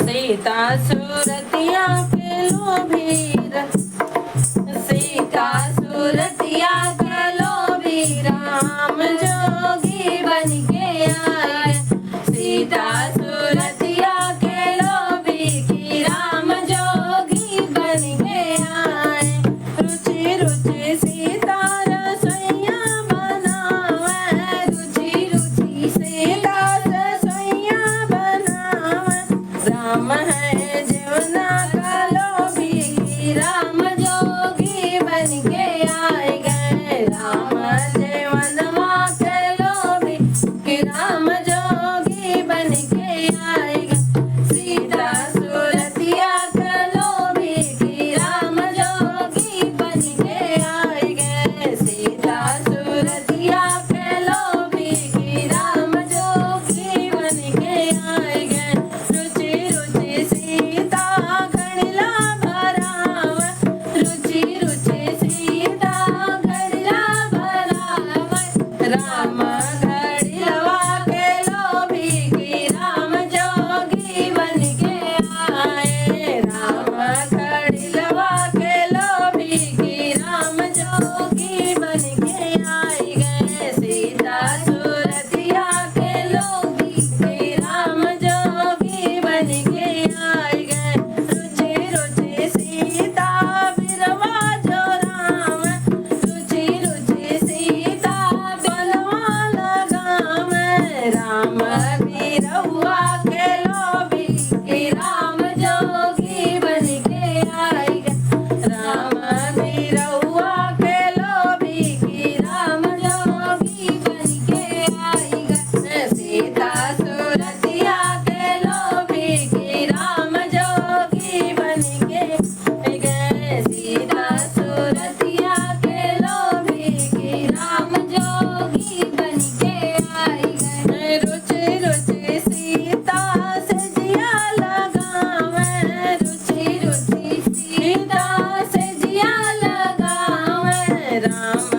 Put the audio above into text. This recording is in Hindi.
सीता सूरतिया के लोभी सीता सूरतिया के लोभी राम जोगी बन के आए। सीता सूरतिया के लोभी की राम जोगी बन के आए। रुचि रुचि सीता रसोइया बनावे। रुचि रुचि सीता रसोइया बनावे। राम है जीवना का लोभी की राम जोगी बन के आए गए। राम जीवन के लोभी की राम जोगी बन के आए गए। सीता सूरतिया के लोभी की राम जोगी बन के आए गए। सीता सूरतिया के लोभी की राम जोगी बन के आए गए। रुचि रुचि सीता गणिला भरावे। रुचि रुचि सीता गणिला भरावे। राम गणिलवा के लोभी की राम जोगी बन के आए। राम गणिलवा के लोभी की राम जोगी बन के आए गए। सीता सूरतिया के लोभी की राम जोगी बन के आए गए। रुचि रुचि सीता बिरवा जो राम। रुचि रुचि सीता बलवा लगावे। राम बिरवा के लोभी की राम जोगी बन के आए गए। राम बिरवा के लोभी की राम जोगी बन के आए गए। सीता सूरतिया के लोभी की राम जोगी बन के गए। सीता सूरतिया के लोभी की राम जोगी बन के आए गए। रुचि रुचि सीता से जिया लगावे। रुचि रुचि सीता से जिया लगावे। राम